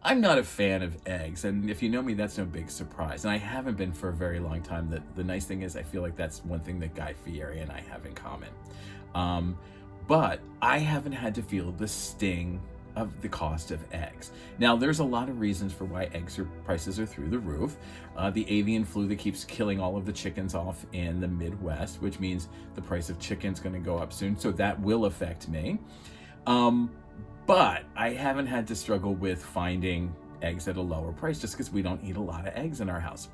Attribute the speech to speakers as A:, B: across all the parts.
A: I'm not a fan of eggs, and if you know me, that's no big surprise. And I haven't been for a very long time. The nice thing is I feel like that's one thing that Guy Fieri and I have in common. Um, but I haven't had to feel the sting of the cost of eggs. Now, there's a lot of reasons for why prices are through the roof. The avian flu that keeps killing all of the chickens off in the Midwest, which means the price of chicken's going to go up soon. So that will affect me. But I haven't had to struggle with finding eggs at a lower price just because we don't eat a lot of eggs in our house.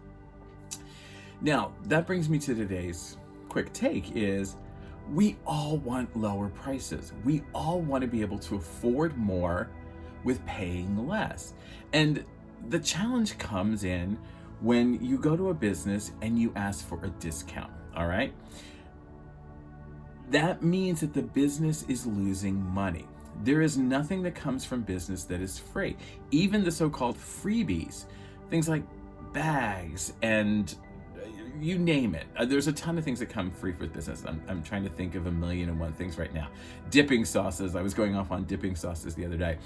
A: Now, that brings me to today's quick take is we all want lower prices. We all want to be able to afford more with paying less. And the challenge comes in when you go to a business and you ask for a discount, all right? That means that the business is losing money. There is nothing that comes from business that is free. Even the so-called freebies, things like bags and you name it. There's a ton of things that come free for business. I'm trying to think of 1,000,001 things right now. Dipping sauces. I was going off on dipping sauces the other day.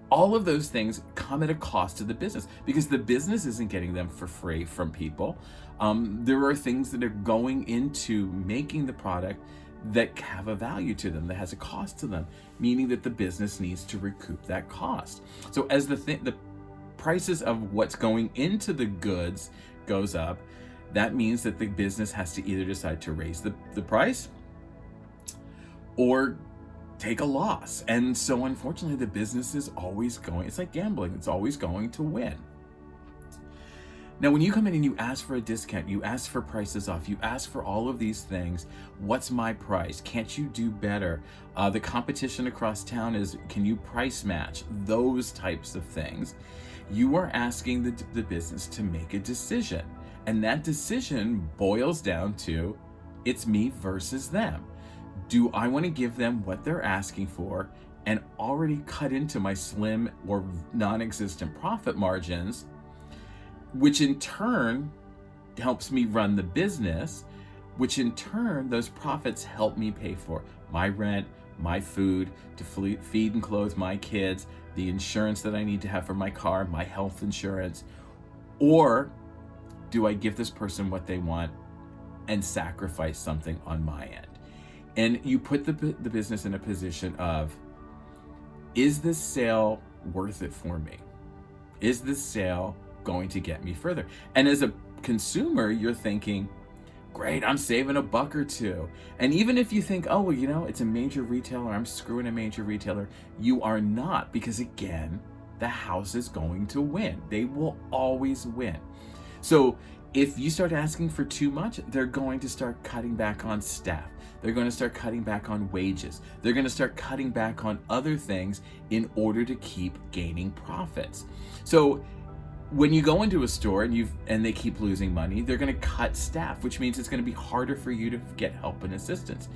A: All of those things come at a cost to the business because the business isn't getting them for free from people. There are things that are going into making the product that have a value to them, that has a cost to them, meaning that the business needs to recoup that cost. So as the prices of what's going into the goods goes up, that means that the business has to either decide to raise the price or take a loss. And so unfortunately, the business is always going, it's like gambling, it's always going to win. Now, when you come in and you ask for a discount, you ask for prices off, you ask for all of these things, what's my price? Can't you do better? The competition across town is, can you price match? Those types of things. You are asking the business to make a decision. And that decision boils down to, it's me versus them. Do I want to give them what they're asking for and already cut into my slim or non-existent profit margins, which in turn helps me run the business, which in turn, those profits help me pay for my rent, my food, to feed and clothe my kids, the insurance that I need to have for my car, my health insurance? Or do I give this person what they want and sacrifice something on my end? And you put the business in a position of, is this sale worth it for me? Is this sale going to get me further? And as a consumer, you're thinking, great, I'm saving $1 or $2. And even if you think, oh, well, it's a major retailer, I'm screwing a major retailer, you are not, because again, the house is going to win. They will always win. So if you start asking for too much, they're going to start cutting back on staff. They're going to start cutting back on wages. They're going to start cutting back on other things in order to keep gaining profits. So when you go into a store and they keep losing money, they're going to cut staff, which means it's going to be harder for you to get help and assistance.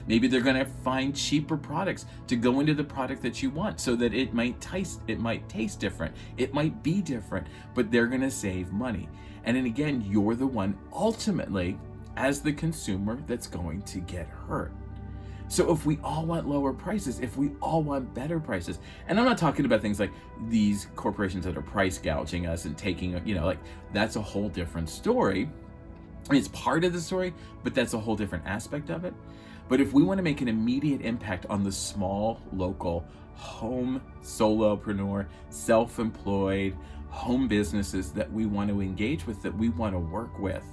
A: Maybe they're going to find cheaper products to go into the product that you want so that it might taste different. It might be different, but they're going to save money. And then again, you're the one ultimately, as the consumer, that's going to get hurt. So if we all want lower prices, if we all want better prices, and I'm not talking about things like these corporations that are price gouging us and taking, that's a whole different story. It's part of the story, but that's a whole different aspect of it. But if we want to make an immediate impact on the small, local, home solopreneur, self-employed, home businesses that we want to engage with, that we want to work with,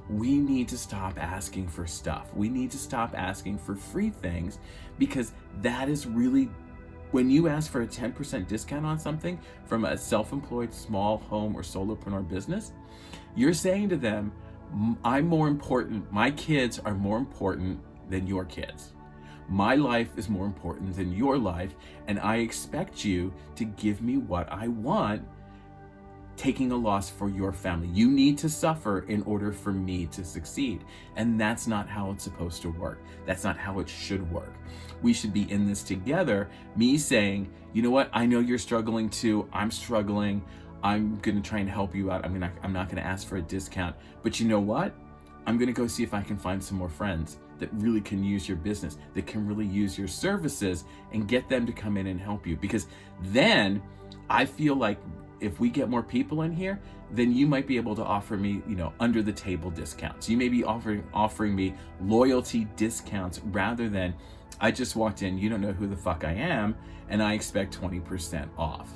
A: we need to stop asking for stuff. We need to stop asking for free things, because that is really, when you ask for a 10% discount on something from a self-employed small home or solopreneur business, you're saying to them, I'm more important, my kids are more important than your kids. My life is more important than your life, and I expect you to give me what I want, taking a loss for your family. You need to suffer in order for me to succeed. And that's not how it's supposed to work. That's not how it should work. We should be in this together. Me saying, you know what? I know you're struggling too. I'm struggling. I'm going to try and help you out. I'm not going to ask for a discount. But you know what? I'm going to go see if I can find some more friends that really can use your business, that can really use your services, and get them to come in and help you. Because then I feel like if we get more people in here, then you might be able to offer me, under the table discounts. You may be offering me loyalty discounts rather than I just walked in, you don't know who the fuck I am, and I expect 20% off.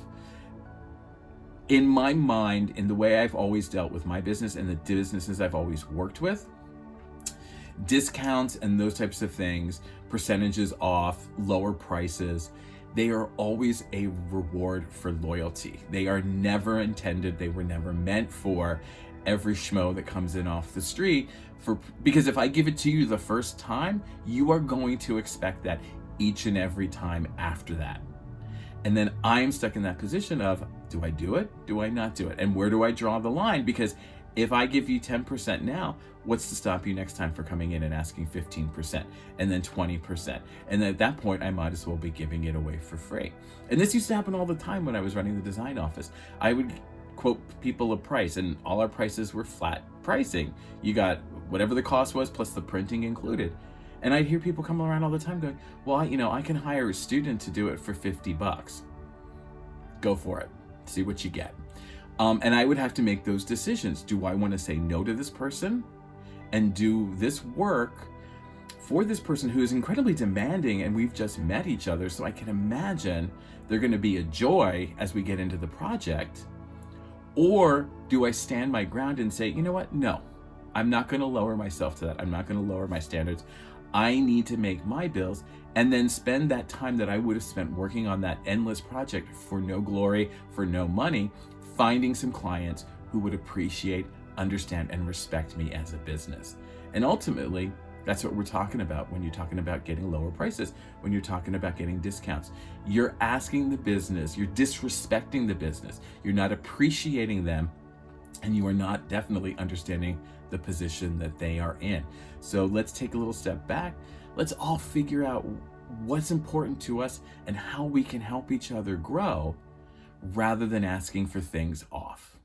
A: In my mind, in the way I've always dealt with my business and the businesses I've always worked with, discounts and those types of things, percentages off, lower prices, they are always a reward for loyalty. They are never intended, they were never meant for every schmo that comes in off the street, because if I give it to you the first time, you are going to expect that each and every time after that. And then I'm stuck in that position of, do I do it? Do I not do it? And where do I draw the line? Because if I give you 10% now, what's to stop you next time for coming in and asking 15% and then 20%? And at that point, I might as well be giving it away for free. And this used to happen all the time when I was running the design office. I would quote people a price, and all our prices were flat pricing. You got whatever the cost was plus the printing included. And I'd hear people come around all the time going, well, I can hire a student to do it for $50. Go for it. See what you get. And I would have to make those decisions. Do I want to say no to this person and do this work for this person who is incredibly demanding, and we've just met each other, so I can imagine they're going to be a joy as we get into the project? Or do I stand my ground and say, you know what? No, I'm not going to lower myself to that. I'm not going to lower my standards. I need to make my bills, and then spend that time that I would have spent working on that endless project for no glory, for no money, finding some clients who would appreciate, understand, and respect me as a business. And ultimately, that's what we're talking about when you're talking about getting lower prices, when you're talking about getting discounts. You're asking the business, you're disrespecting the business, you're not appreciating them, and you are not definitely understanding the position that they are in. So let's take a little step back. Let's all figure out what's important to us and how we can help each other grow rather than asking for things off.